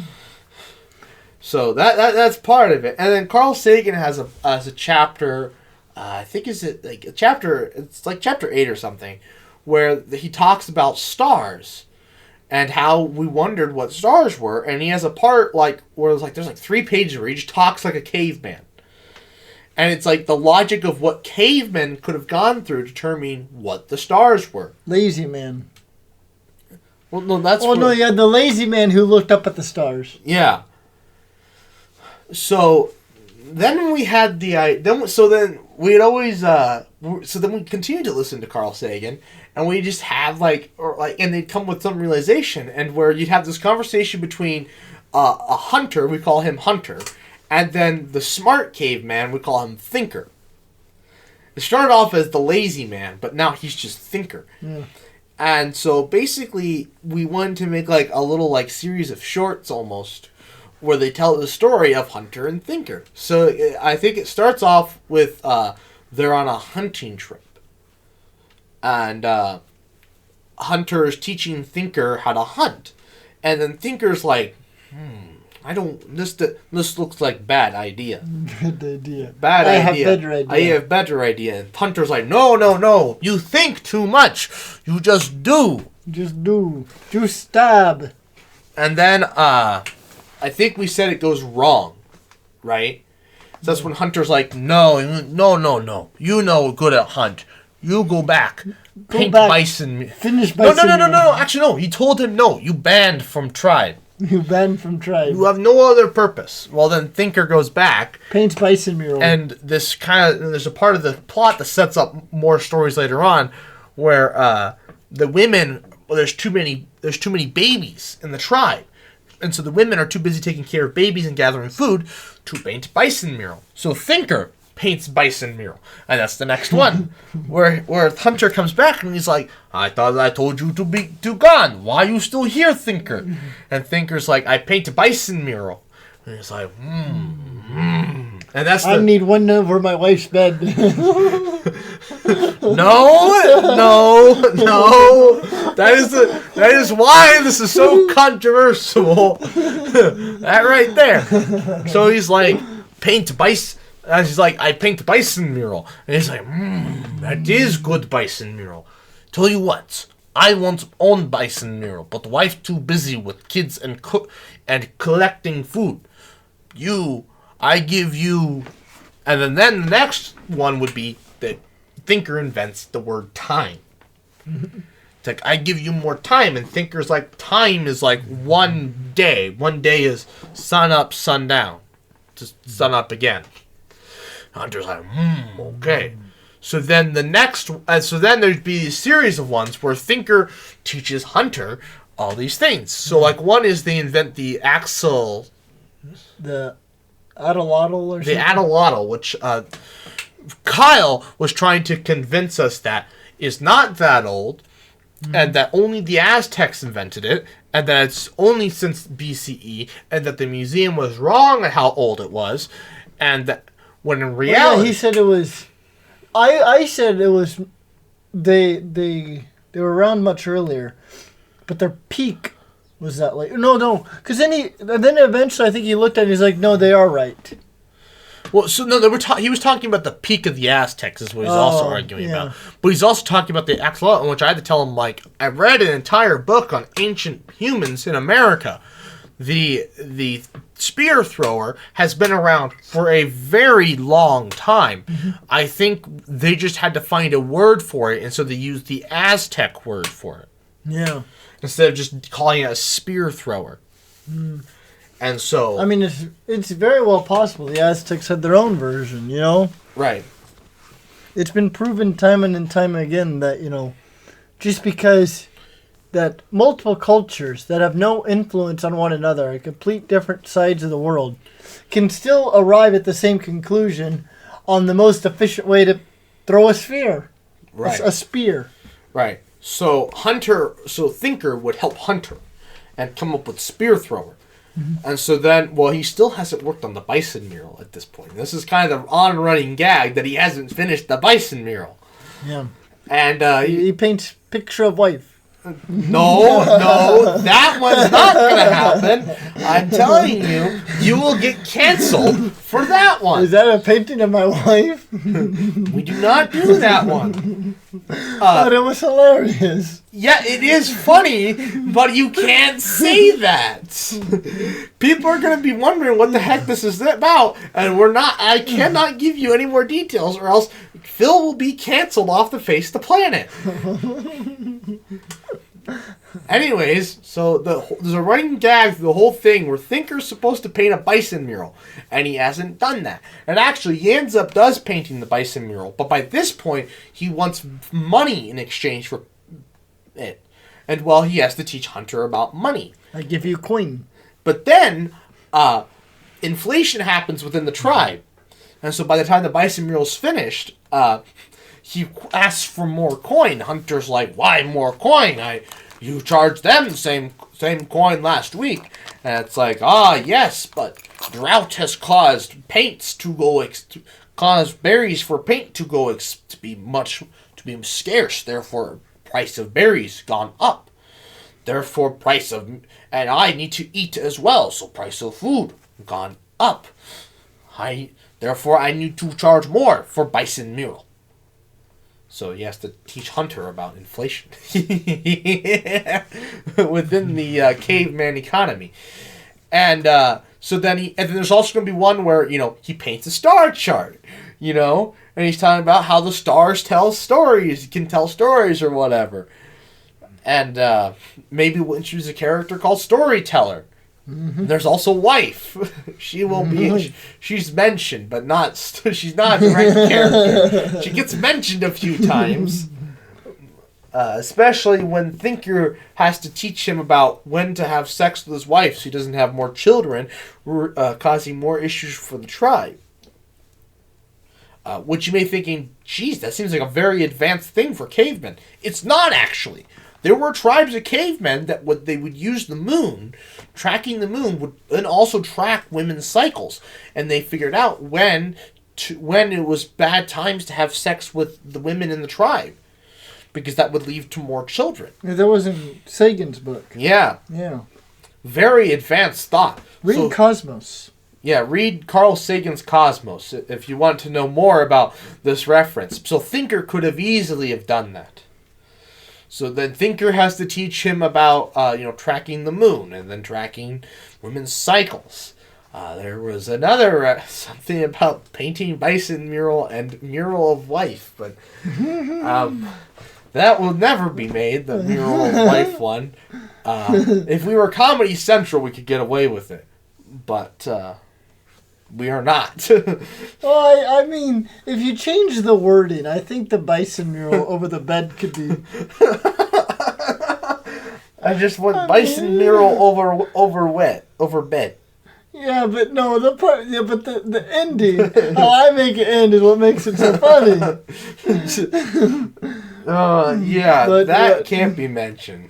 So that's part of it. And then Carl Sagan has a chapter, it's like chapter 8 or something, where he talks about stars. And how we wondered what stars were, and he has a part where there's 3 pages where he just talks like a caveman, and it's like the logic of what cavemen could have gone through determining what the stars were. Lazy man. Well, no, that's. Oh no, you had the lazy man who looked up at the stars. Yeah. So then we had then we continued to listen to Carl Sagan. And we just have and they'd come with some realization, and where you'd have this conversation between a hunter, we call him Hunter, and then the smart caveman, we call him Thinker. It started off as the lazy man, but now he's just Thinker. Yeah. And so basically, we wanted to make a little series of shorts almost, where they tell the story of Hunter and Thinker. So I think it starts off with they're on a hunting trip. And Hunter is teaching Thinker how to hunt. And then Thinker's like, this looks like bad idea. Bad idea. Bad idea. I have better idea. And Hunter's like, no. You think too much. You just do. Just do. Just stab. And then, I think we said it goes wrong. Right? So that's when Hunter's like, no. You know good at hunt. You go back. Paint bison. Finish bison. No. Actually, no. He told him, no. You banned from tribe. You banned from tribe. You have no other purpose. Well, then Thinker goes back. Paints bison mural. And there's a part of the plot that sets up more stories later on, where the women, there's too many babies in the tribe. And so the women are too busy taking care of babies and gathering food to paint bison mural. So Thinker paints bison mural. And that's the next one. where Hunter comes back and he's like, I thought I told you to gone. Why are you still here, Thinker? And Thinker's like, I paint a bison mural. And he's like, And that's I need one over my wife's bed. No. That is why this is so controversial. That right there. So he's like, paint bison. And he's like, I paint bison mural. And he's like, that is good bison mural. Tell you what, I want own bison mural, but wife too busy with kids and collecting food. I give you, and then the next one would be that Thinker invents the word time. It's like, I give you more time, and Thinker's like, time is like 1 day. 1 day is sun up, sun down. Just sun up again. Hunter's like, okay. So then there'd be a series of ones where Thinker teaches Hunter all these things. So like one is they invent the axle. The Atlatl or something? The Atlatl, which Kyle was trying to convince us that is not that old, and that only the Aztecs invented it, and that it's only since BCE, and that the museum was wrong on how old it was, and that when in reality... he said it was... I said it was... They were around much earlier, but their peak was that late. No, because then eventually I think he looked at it and he's like, no, they are right. Well, so no, he was talking about the peak of the Aztecs is what he's also arguing about. But he's also talking about the axolotl, in which I had to tell him, like, I read an entire book on ancient humans in America. The spear thrower has been around for a very long time. I think they just had to find a word for it, and so they used the Aztec word for it. Yeah. Instead of just calling it a spear thrower. And so... I mean, it's very well possible the Aztecs had their own version, you know? Right. It's been proven time and time again that, you know, just because that multiple cultures that have no influence on one another, at complete different sides of the world, can still arrive at the same conclusion on the most efficient way to throw a sphere. Right. A spear. Right. So Thinker would help Hunter and come up with spear thrower. And so then, well, he still hasn't worked on the bison mural at this point. This is kind of the on-running gag that he hasn't finished the bison mural. Yeah. And he paints picture of wife. No, that one's not going to happen. I'm telling you, you will get canceled for that one. Is that a painting of my wife? We do not do that one. But it was hilarious. Yeah, it is funny, but you can't say that. People are going to be wondering what the heck this is about, and I cannot give you any more details, or else Phil will be canceled off the face of the planet. Anyways, so there's a running gag through the whole thing where Thinker's supposed to paint a bison mural, and he hasn't done that. And actually, he ends up does painting the bison mural, but by this point, he wants money in exchange for it. And, well, he has to teach Hunter about money. I give you a coin. But then, inflation happens within the tribe. And so by the time the bison mural's finished, he asks for more coin. Hunter's like, why more coin? You charged them the same coin last week. And it's like, yes, but drought has caused caused berries for paint to be scarce. Therefore, price of berries gone up. Therefore, and I need to eat as well, so price of food gone up. Therefore, I need to charge more for bison mural. So he has to teach Hunter about inflation within the caveman economy. And so then there's also going to be one where, he paints a star chart, and he's talking about how the stars tell stories, can tell stories or whatever. And maybe we'll introduce a character called Storyteller. Mm-hmm. There's also Wife. She will be. She's mentioned, but she's not a direct character. She gets mentioned a few times, especially when Thinker has to teach him about when to have sex with his wife, so he doesn't have more children, causing more issues for the tribe. Which you may be thinking, geez, that seems like a very advanced thing for cavemen. It's not actually. There were tribes of cavemen that they would use the moon, tracking the moon would and also track women's cycles, and they figured out when it was bad times to have sex with the women in the tribe, because that would lead to more children. Yeah, that was in Sagan's book. Yeah. Yeah. Very advanced thought. Read Cosmos. Yeah, read Carl Sagan's Cosmos if you want to know more about this reference. So Thinker could have easily have done that. So then Thinker has to teach him about tracking the moon and then tracking women's cycles. There was another something about painting bison mural and mural of wife, but that will never be made, the mural of wife one. If we were Comedy Central, we could get away with it, but we are not. Well, I mean, if you change the wording, I think the bison mural over the bed could be. I just want bison mural over bed. Yeah, but no, the part. Yeah, but the ending, how I make it end, is what makes it so funny. That can't be mentioned.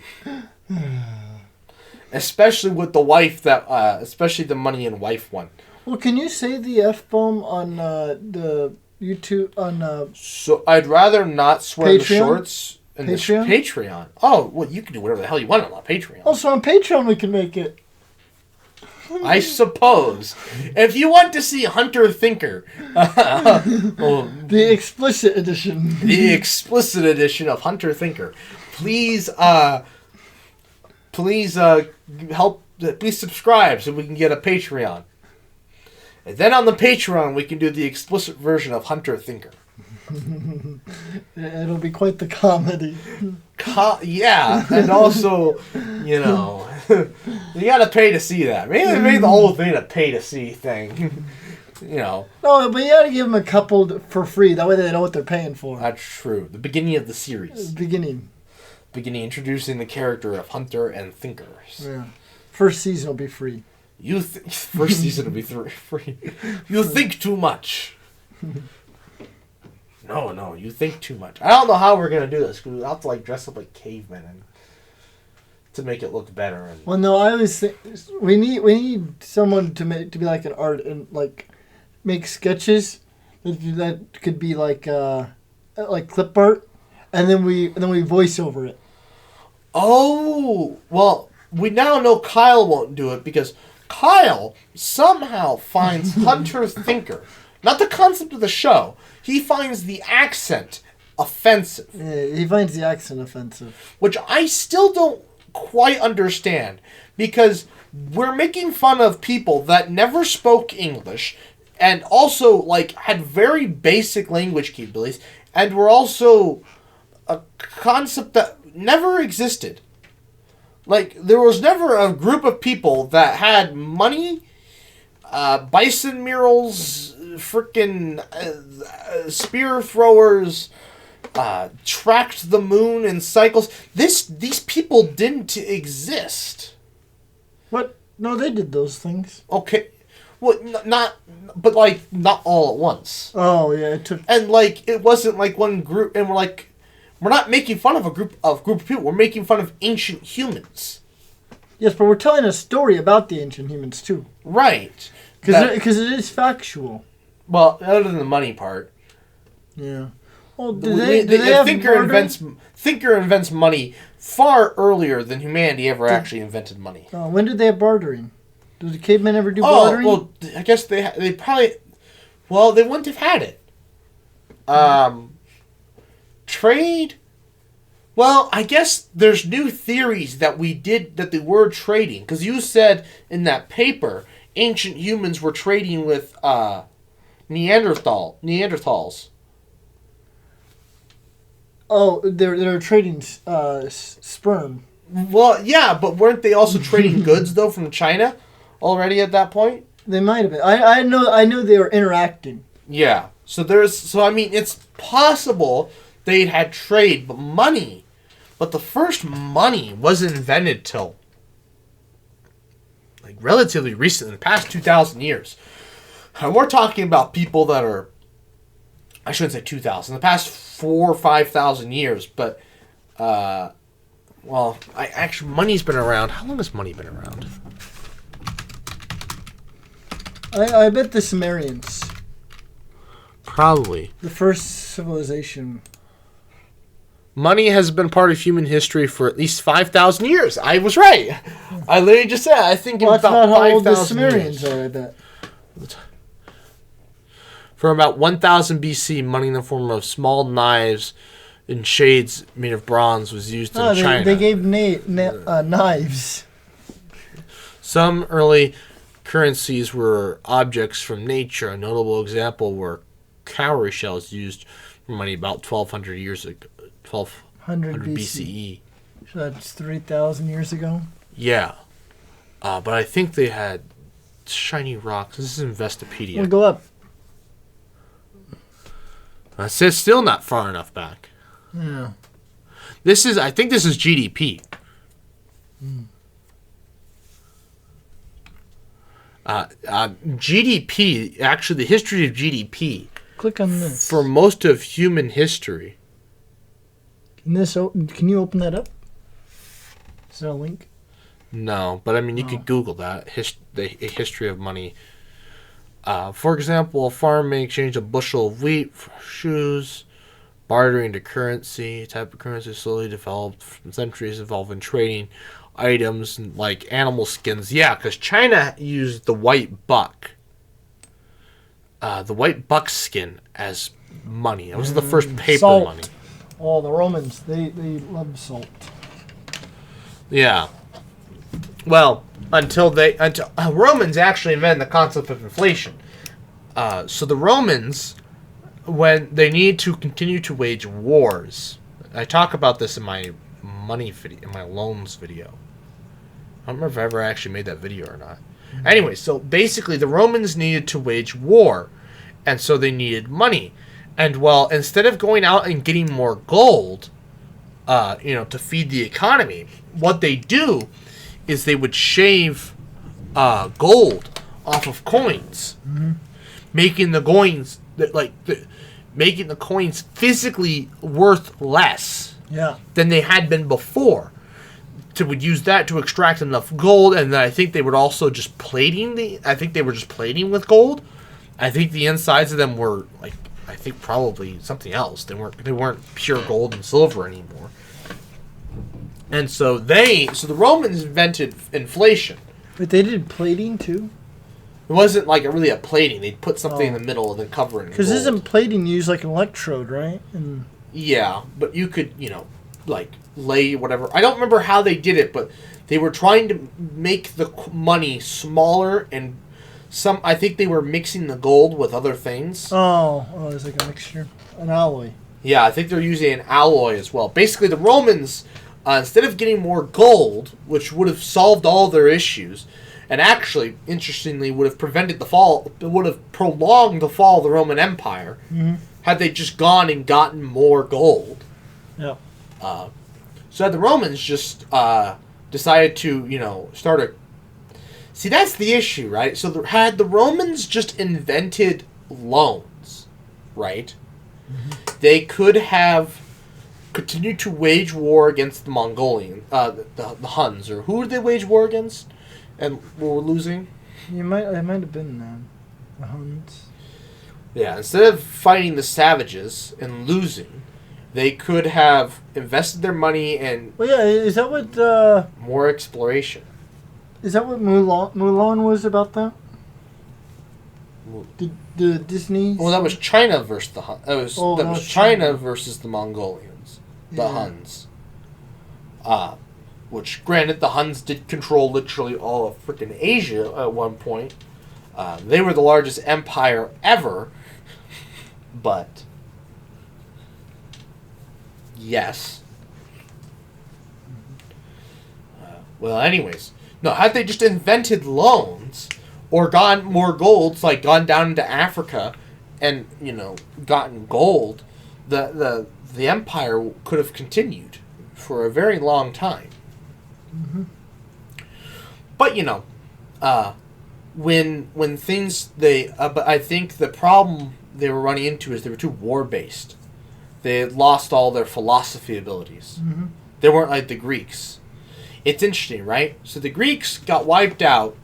Especially with the wife especially the money and wife one. Well, can you say the F-bomb on the YouTube on? So I'd rather not swear Patreon? the shorts in Patreon? the Patreon. Oh, well, you can do whatever the hell you want on Patreon. Also on Patreon we can make it. I suppose. If you want to see Hunter Thinker, The explicit edition. The explicit edition of Hunter Thinker, please help. Please subscribe so we can get a Patreon. And then on the Patreon, we can do the explicit version of Hunter Thinker. It'll be quite the comedy. Yeah, and also, you gotta pay to see that. Maybe they made the whole thing a pay to see thing. No, but you gotta give them a couple for free. That way they know what they're paying for. That's true. The beginning of the series. Beginning Introducing the character of Hunter and Thinkers. Yeah. First season will be free. First season will be free. You think too much. No, you think too much. I don't know how we're gonna do this. We'll have to dress up like cavemen to make it look better. Well, no, I always think we need someone to be like an art and make sketches that could be like clip art, and then we voice over it. Oh, well, we now know Kyle won't do it because Kyle somehow finds Hunter Thinker, not the concept of the show. He finds the accent offensive. Yeah, he finds the accent offensive. Which I still don't quite understand, because we're making fun of people that never spoke English and also had very basic language capabilities, and were also a concept that never existed. There was never a group of people that had money, bison murals, frickin' spear throwers, tracked the moon in cycles. These people didn't exist. What? No, they did those things. Okay. Well, not all at once. Oh, yeah, it took... And, it wasn't one group, and we're not making fun of a group of people. We're making fun of ancient humans. Yes, but we're telling a story about the ancient humans, too. Right. Because it is factual. Well, other than the money part. Yeah. Well, do they have Thinker invents money far earlier than humanity ever actually invented money. When did they have bartering? Did the cavemen ever do bartering? Well, I guess they probably... Well, they wouldn't have had it. Trade... Well, I guess there's new theories that they were trading. Because you said in that paper, ancient humans were trading with Neanderthals. Oh, they're trading sperm. Well, yeah, but weren't they also trading goods though from China already at that point? They might have been. I know they were interacting. Yeah. So it's possible they'd had trade, but money. But the first money wasn't invented till relatively recent, in the past 2,000 years. And we're talking about people that are I shouldn't say 2,000. The past 4 or 5,000 years, but money's been around. How long has money been around? I bet the Sumerians. Probably. The first civilization. Money has been part of human history for at least 5,000 years. I was right. I literally just said, I think Well, it's that's about not how old the 5,000 Sumerians years. are, I bet. From about 1000 BC, money in the form of small knives and shades made of bronze was used in China. They gave knives. Some early currencies were objects from nature. A notable example were cowrie shells used for money about 1,200 years ago. 1200 BCE. So that's 3,000 years ago? Yeah. But I think they had shiny rocks. This is Investopedia. We'll go up. It says still not far enough back. Yeah. I think this is GDP. GDP, actually the history of GDP. Click on this. For most of human history. Can you open that up? Is there a link? No, but I mean, you could Google that. The history of money. For example, a farm may exchange a bushel of wheat for shoes, bartering to currency. A type of currency slowly developed from centuries involving trading items like animal skins. Yeah, because China used the white buck. The white buck skin as money. That was the first paper Salt. money. Oh, the Romans, they love salt. Yeah. Well, until Romans actually invented the concept of inflation. So the Romans, when they needed to continue to wage wars, I talk about this in my money video, in my loans video. I don't remember if I ever actually made that video or not. Anyway, so basically the Romans needed to wage war, and so they needed money. And well, instead of going out and getting more gold, to feed the economy, what they do is they would shave gold off of coins, making the coins making the coins physically worth less than they had been before. Would use that to extract enough gold, and then I think they would also just plating with gold. I think the insides of them were probably something else. They weren't pure gold and silver anymore. And so the Romans invented inflation. But they did plating too? It wasn't really a plating. They'd put something in the middle and then cover it in gold. Because isn't plating used like an electrode, right? Yeah, but you could, lay whatever. I don't remember how they did it, but they were trying to make the money smaller, and I think they were mixing the gold with other things. Oh, it's like a mixture, an alloy. Yeah, I think they're using an alloy as well. Basically, the Romans, instead of getting more gold, which would have solved all their issues, and actually, interestingly, would have prevented the fall, it would have prolonged the fall of the Roman Empire, had they just gone and gotten more gold. Yeah. So had the Romans just decided to, start a... See, that's the issue, right? So had the Romans just invented loans, right? They could have continued to wage war against the Mongolian, the Huns, or who did they wage war against and were losing? It might have been the Huns. Yeah, instead of fighting the savages and losing, they could have invested their money in... Well, yeah, is that what... more exploration. Is that what Mulan was about, though? The Disney... Well, that was China versus the Huns. That was China versus the Mongolians. The Huns. Which, granted, the Huns did control literally all of freaking Asia at one point. They were the largest empire ever. But... yes. Well, anyways. No, had they just invented loans or gotten more gold, gone down into Africa and, gotten gold, the empire could have continued for a very long time. But, when things, but I think the problem they were running into is they were too war-based. They had lost all their philosophy abilities. Mm-hmm. They weren't like the Greeks. It's interesting, right? So the Greeks got wiped out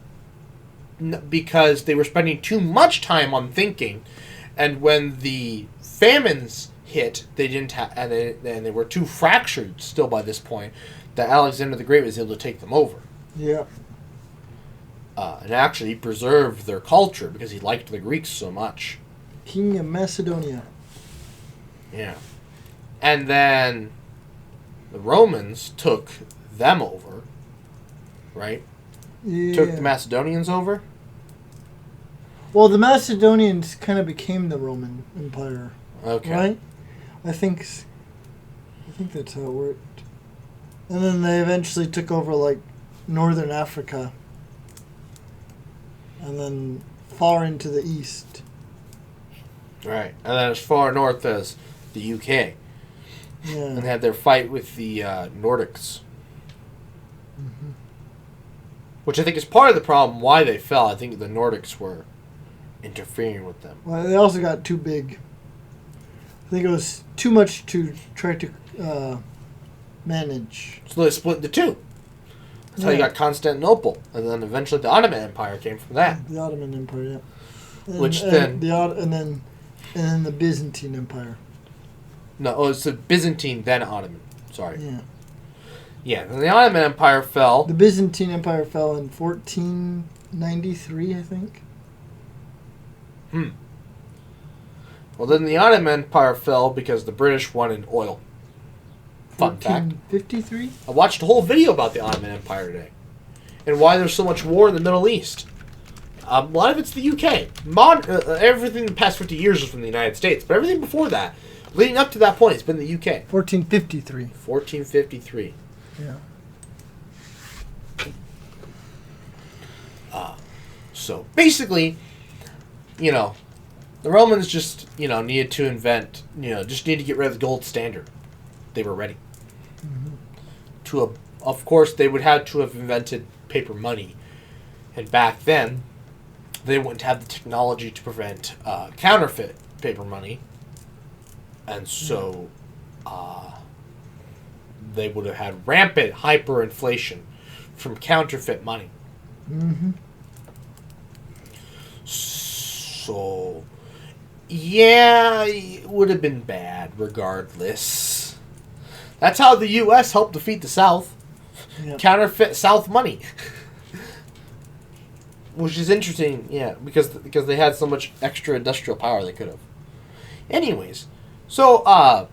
because they were spending too much time on thinking, and when the famines hit, they didn't have, and they were too fractured still by this point that Alexander the Great was able to take them over. Yeah. And actually, he preserved their culture because he liked the Greeks so much. King of Macedonia. Yeah. And then the Romans took them over, right? Yeah. Took the Macedonians over. Well, the Macedonians kind of became the Roman Empire, Okay. right? I think that's how it worked. And then they eventually took over like northern Africa, and then far into the east. Right. And then as far north as the UK. Yeah. And they had their fight with the Nordics. Mm-hmm. Which I think is part of the problem why they fell. I think the Nordics were interfering with them. Well, they also got too big. I think it was too much to try to manage. So they split into two. That's how you got Constantinople. And then eventually the Ottoman Empire came from that. The Ottoman Empire, yeah. And then the Byzantine Empire. No, it's the Byzantine, then Ottoman. Sorry. Yeah. Yeah, and the Ottoman Empire fell. The Byzantine Empire fell in 1493, I think. Well, then the Ottoman Empire fell because the British won in oil. Fun fact. 1453? I watched a whole video about the Ottoman Empire today. And why there's so much war in the Middle East. A lot of it's the UK. Everything the past 50 years was from the United States. But everything before that, leading up to that point, it's been the UK. 1453. 1453. Yeah. So, basically, the Romans just, needed to invent, just need to get rid of the gold standard. They were ready. Mm-hmm. Of course, they would have to have invented paper money. And back then, they wouldn't have the technology to prevent counterfeit paper money. And so, they would have had rampant hyperinflation from counterfeit money. Mm-hmm. So, yeah, it would have been bad regardless. That's how the U.S. helped defeat the South. Yep. Counterfeit South money. Which is interesting, yeah, because they had so much extra industrial power they could have. Anyways, so,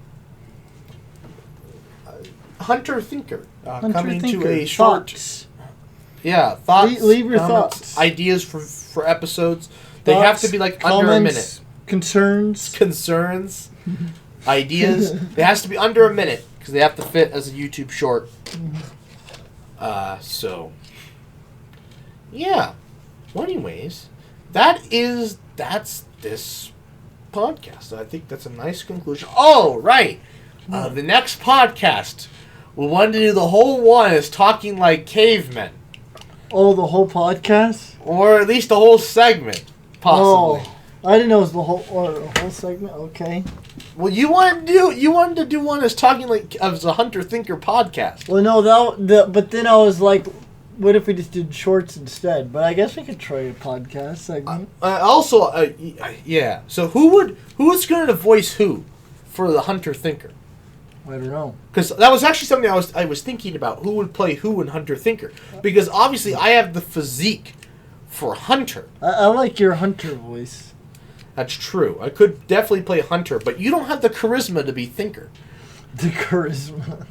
Hunter Thinker, coming to a short... Thoughts. Yeah, thoughts. Leave your comments, thoughts. Ideas for episodes. They have to be like comments, under a minute. Concerns. Ideas. It has to be under a minute because they have to fit as a YouTube short. So, yeah. Well, anyways, that's this podcast. I think that's a nice conclusion. Oh, right. The next podcast, we wanted to do the whole one is talking like cavemen. Oh, the whole podcast? Or at least the whole segment, possibly. Oh, I didn't know it was the whole segment. Okay. Well, you wanted to do one as talking like as a Hunter Thinker podcast. Well, no, but then I was like, what if we just did shorts instead? But I guess we could try a podcast segment. Yeah. So who's going to voice who for the Hunter Thinker? I don't know. Because that was actually something I was thinking about. Who would play who in Hunter Thinker? Because obviously I have the physique for Hunter. I like your Hunter voice. That's true. I could definitely play Hunter, but you don't have the charisma to be Thinker. The charisma.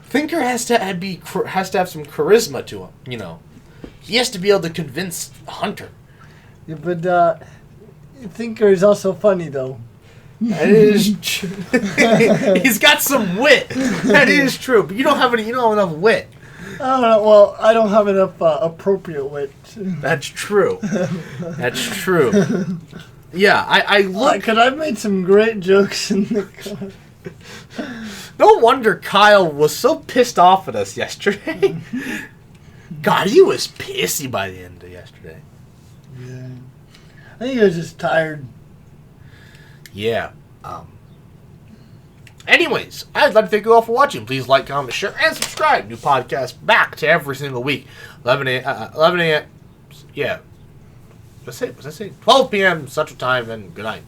Thinker has to have some charisma to him. He has to be able to convince Hunter. Yeah, but Thinker is also funny though. That is true. He's got some wit. That is true. But you don't have enough wit. I don't know. Well, I don't have enough appropriate wit. That's true. That's true. Yeah, I look. Because I've made some great jokes in the car. No wonder Kyle was so pissed off at us yesterday. God, he was pissy by the end of yesterday. Yeah. I think I was just tired. Yeah. Anyways, I'd like to thank you all for watching. Please like, comment, share, and subscribe. New podcast back to every single week. 11 a.m. Yeah. What's I say? 12 p.m. Central Time, and good night.